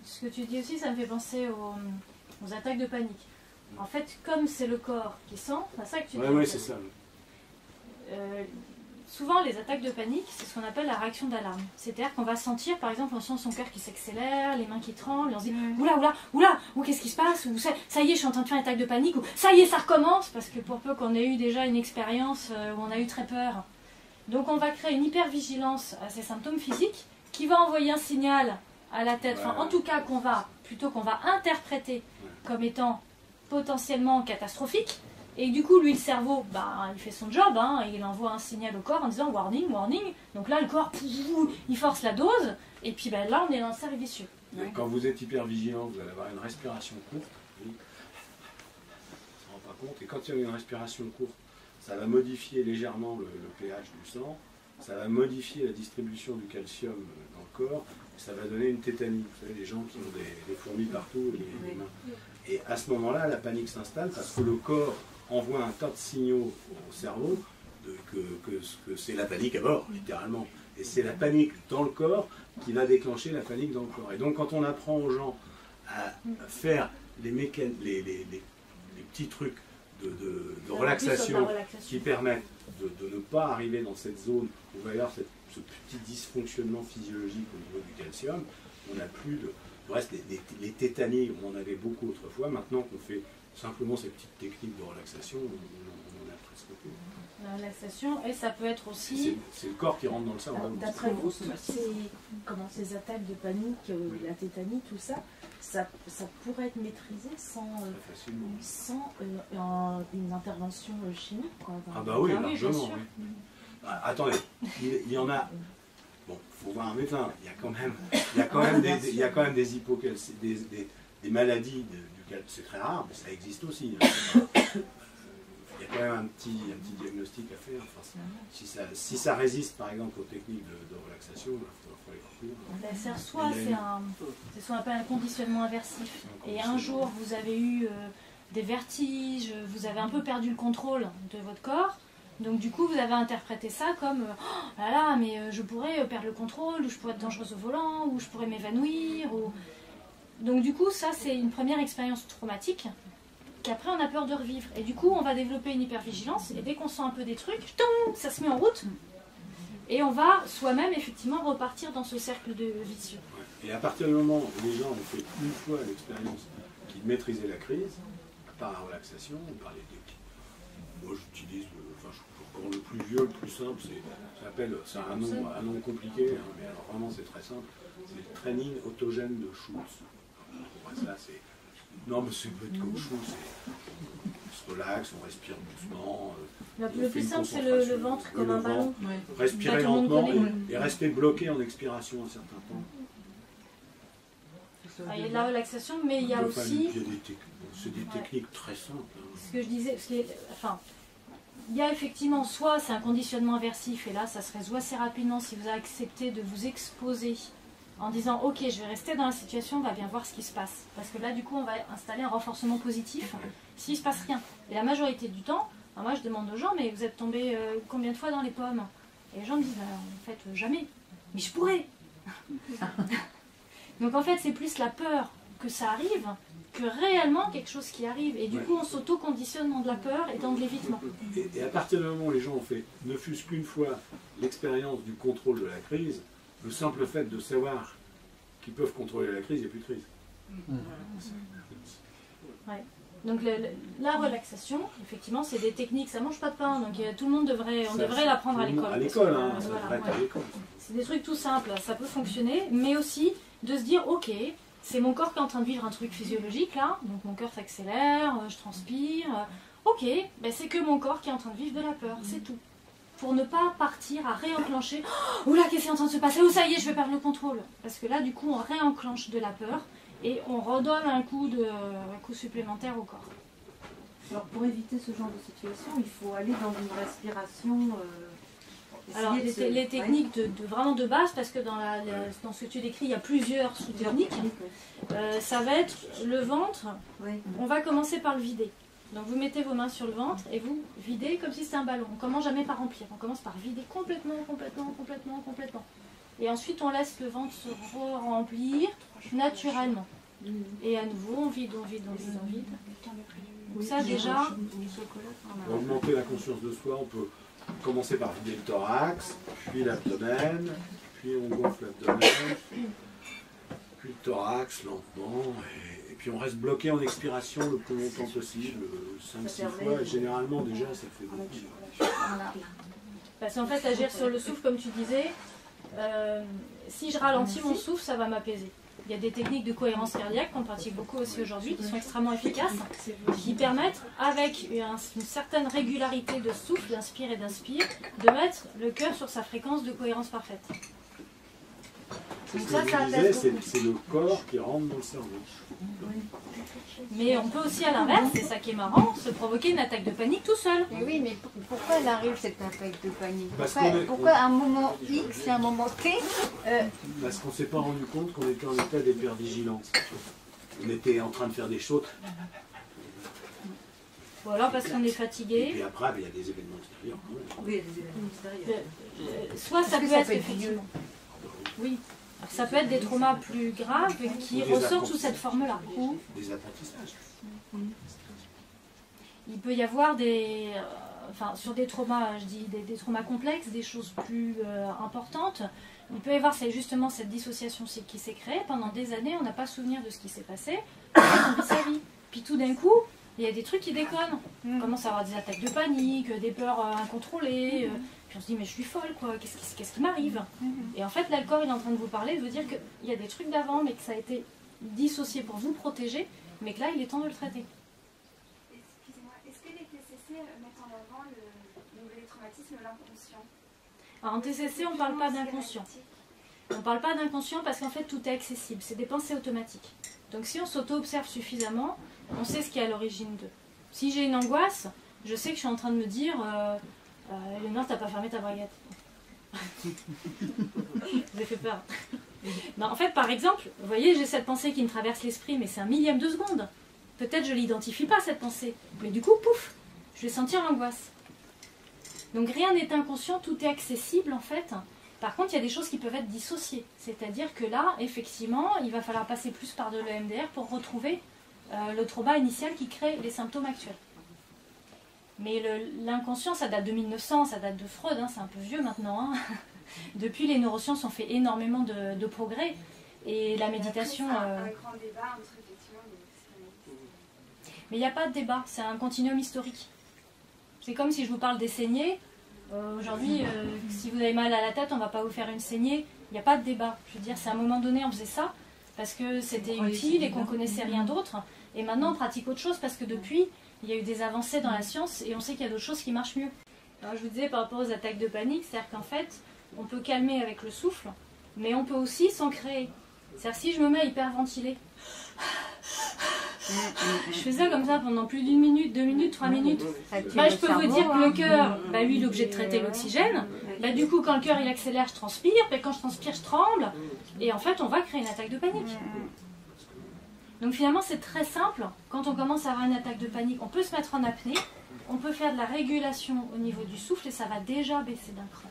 ce que tu dis aussi, ça me fait penser aux attaques de panique. En fait, comme c'est le corps qui sent, c'est ça que tu dis. Oui, c'est ça. Souvent, les attaques de panique, c'est ce qu'on appelle la réaction d'alarme. C'est-à-dire qu'on va sentir, par exemple, on sent son cœur qui s'accélère, les mains qui tremblent, et on se dit oula, oula, oula, ou qu'est-ce qui se passe, ou ça y est, je suis en train de faire une attaque de panique, ou ça y est, ça recommence, parce que pour peu qu'on ait eu déjà une expérience où on a eu très peur. Donc, on va créer une hypervigilance à ces symptômes physiques qui va envoyer un signal à la tête, enfin, en tout cas, qu'on va interpréter comme étant potentiellement catastrophique. Et du coup, lui, le cerveau, il fait son job, et il envoie un signal au corps en disant warning, warning. Donc là, le corps, il force la dose, et puis là, on est dans un cercle vicieux. Quand vous êtes hyper vigilant, vous allez avoir une respiration courte. On ne se rend pas compte. Et quand il y a une respiration courte, ça va modifier légèrement le pH du sang, ça va modifier la distribution du calcium dans le corps, et ça va donner une tétanie. Vous savez, les gens qui ont des fourmis partout, les mains. Et à ce moment-là, la panique s'installe parce que le corps envoie un tas de signaux au cerveau que c'est la panique à bord, littéralement. Et c'est la panique dans le corps qui va déclencher la panique dans le corps. Et donc quand on apprend aux gens à faire les petits trucs de relaxation qui permettent de ne pas arriver dans cette zone où il va y avoir ce petit dysfonctionnement physiologique au niveau du calcium, on n'a plus de... Le reste, les tétanies, on en avait beaucoup autrefois. Maintenant qu'on fait simplement ces petites techniques de relaxation, on en a presque plus. La relaxation, et ça peut être aussi... C'est le corps qui rentre dans le cerveau. D'après vous, ces attaques de panique, la tétanie, tout ça, ça pourrait être maîtrisé sans une intervention chimique, quoi. Ah bah oui, largement. Oui. Attendez, il y en a... Bon, il faut voir un médecin. Il y a quand même des hypocalcémies, des maladies duquel c'est très rare, mais ça existe aussi. Il y a quand même un petit diagnostic à faire. Enfin, si ça résiste, par exemple, aux techniques de relaxation, il faut les recours. Soit c'est ce qu'on appelle un conditionnement inversif. Et un jour, vous avez eu des vertiges, vous avez un peu perdu le contrôle de votre corps. Donc du coup, vous avez interprété ça comme oh là là, mais je pourrais perdre le contrôle, ou je pourrais être dangereuse au volant, ou je pourrais m'évanouir. Donc du coup, ça c'est une première expérience traumatique qu'après on a peur de revivre. Et du coup, on va développer une hypervigilance, et dès qu'on sent un peu des trucs, ça se met en route, et on va soi-même effectivement repartir dans ce cercle de vicieux. Et à partir du moment où les gens ont fait une fois l'expérience qu'ils maîtrisaient la crise, par la relaxation, par les techniques. Moi j'utilise, pour le plus vieux, le plus simple, c'est un nom compliqué, mais alors vraiment c'est très simple, c'est le training autogène de Schultz. Ça, non mais c'est peu de caoutchouc, on se relaxe, on respire doucement. Le plus simple c'est le ventre comme un ballon. Respirer lentement et rester bloqué en expiration un certain temps. Il y a de la relaxation, mais il y a aussi... C'est des techniques très simples. Ce que je disais, il y a effectivement, soit c'est un conditionnement inversif, et là ça se résout assez rapidement si vous acceptez de vous exposer en disant ok, je vais rester dans la situation, on va bien voir ce qui se passe. Parce que là du coup on va installer un renforcement positif s'il ne se passe rien. Et la majorité du temps, moi je demande aux gens, mais vous êtes tombé combien de fois dans les pommes? Et les gens me disent en fait jamais, mais je pourrais. Donc en fait c'est plus la peur que ça arrive que réellement quelque chose qui arrive. Et du coup on s'auto-conditionne dans de la peur et dans de l'évitement. Et à partir du moment où les gens ont fait, ne fût-ce qu'une fois, l'expérience du contrôle de la crise, le simple fait de savoir qu'ils peuvent contrôler la crise, il n'y a plus de crise. Ouais. Donc la relaxation, effectivement, c'est des techniques, ça mange pas de pain, donc tout le monde devrait l'apprendre à l'école. À l'école, ça devrait être à l'école. C'est des trucs tout simples, ça peut fonctionner, mais aussi de se dire, ok, c'est mon corps qui est en train de vivre un truc physiologique là, donc mon cœur s'accélère, je transpire, ok, c'est que mon corps qui est en train de vivre de la peur, c'est tout. Pour ne pas partir à réenclencher, oula, qu'est-ce qui est en train de se passer, oh ça y est, je vais perdre le contrôle. Parce que là, du coup, on réenclenche de la peur et on redonne un coup supplémentaire au corps. Alors pour éviter ce genre de situation, il faut aller dans une respiration... Alors les techniques vraiment de base, parce que dans ce que tu décris, il y a plusieurs sous-techniques, ça va être le ventre, on va commencer par le vider. Donc vous mettez vos mains sur le ventre et vous videz comme si c'était un ballon. On ne commence jamais par remplir, on commence par vider complètement. Et ensuite, on laisse le ventre se remplir naturellement. Et à nouveau, on vide, on vide, on vide, on vide. Donc ça, déjà... Pour augmenter la conscience de soi, on peut commencer par vider le thorax, puis l'abdomen, puis on gonfle l'abdomen, puis le thorax lentement, et puis on reste bloqué en expiration le plus longtemps possible, 5-6 fois, et généralement déjà ça fait beaucoup. Parce qu'en fait, agir sur le souffle, comme tu disais, si je ralentis mon souffle, ça va m'apaiser. Il y a des techniques de cohérence cardiaque qu'on pratique beaucoup aussi aujourd'hui, qui sont extrêmement efficaces, qui permettent, avec une certaine régularité de souffle, d'inspire et d'inspire, de mettre le cœur sur sa fréquence de cohérence parfaite. Donc ça disais, c'est le corps qui rentre dans le cerveau. Mais on peut aussi, à l'inverse, c'est ça qui est marrant, se provoquer une attaque de panique tout seul. Mais oui, mais pourquoi elle arrive cette attaque de panique? Pourquoi à un moment X et à un moment T Parce qu'on ne s'est pas rendu compte qu'on était en état d'hypervigilance. On était en train de faire des choses. Ou alors parce qu'on est fatigué. Et puis après, il y a des événements extérieurs quand même. Oui, il y a des événements extérieurs. Soit ça peut être effectivement. Oui. Ça peut être des traumas plus graves qui ressortent sous cette forme-là. Ou des apprentissages. Il peut y avoir des... enfin, sur des traumas, je dis des traumas complexes, des choses plus importantes, il peut y avoir justement cette dissociation qui s'est créée. Pendant des années, on n'a pas souvenir de ce qui s'est passé, on vit sa vie. Puis tout d'un coup, il y a des trucs qui déconnent. On commence à avoir des attaques de panique, des peurs incontrôlées. Puis on se dit, mais je suis folle, quoi, qu'est-ce qui m'arrive? Et en fait, là, le corps, il est en train de vous parler, de vous dire qu'il y a des trucs d'avant, mais que ça a été dissocié pour vous protéger, mais que là, il est temps de le traiter. Excusez-moi, est-ce que les TCC mettent en avant les traumatismes de l'inconscient? Alors, en TCC, on ne parle pas d'inconscient. On ne parle pas d'inconscient parce qu'en fait, tout est accessible. C'est des pensées automatiques. Donc, si on s'auto-observe suffisamment, on sait ce qui est à l'origine d'eux. Si j'ai une angoisse, je sais que je suis en train de me dire Léonore, t'as pas fermé ta braguette. Vous avez fait peur. Ben, en fait, par exemple, vous voyez, j'ai cette pensée qui me traverse l'esprit, mais c'est un millième de seconde. Peut-être je ne l'identifie pas, cette pensée. Mais du coup, pouf, je vais sentir l'angoisse. Donc rien n'est inconscient, tout est accessible en fait. Par contre, il y a des choses qui peuvent être dissociées. C'est-à-dire que là, effectivement, il va falloir passer plus par de l'EMDR pour retrouver le trauma initial qui crée les symptômes actuels. Mais l'inconscient, ça date de 1900, ça date de Freud, hein, c'est un peu vieux maintenant. Hein. Depuis, les neurosciences ont fait énormément de progrès. Et la méditation... Après, un grand débat entre effectivement les... Mais il n'y a pas de débat, c'est un continuum historique. C'est comme si je vous parle des saignées. Aujourd'hui, si vous avez mal à la tête, on ne va pas vous faire une saignée. Il n'y a pas de débat. Je veux dire, c'est à un moment donné, on faisait ça parce que c'était utile et qu'on ne connaissait rien d'autre. Et maintenant, on pratique autre chose parce que depuis, il y a eu des avancées dans la science et on sait qu'il y a d'autres choses qui marchent mieux. Alors, je vous disais par rapport aux attaques de panique, c'est-à-dire qu'en fait, on peut calmer avec le souffle, mais on peut aussi s'en créer. C'est-à-dire si je me mets à hyperventiler, je fais ça comme ça pendant plus d'1 minute, 2 minutes, 3 minutes. Bah, je peux vous dire que le cœur, bah, lui, il est obligé de traiter l'oxygène. Bah, du coup, quand le cœur il accélère, je transpire. Et quand je transpire, je tremble. Et en fait, on va créer une attaque de panique. Donc finalement, c'est très simple. Quand on commence à avoir une attaque de panique, on peut se mettre en apnée. On peut faire de la régulation au niveau du souffle et ça va déjà baisser d'un cran.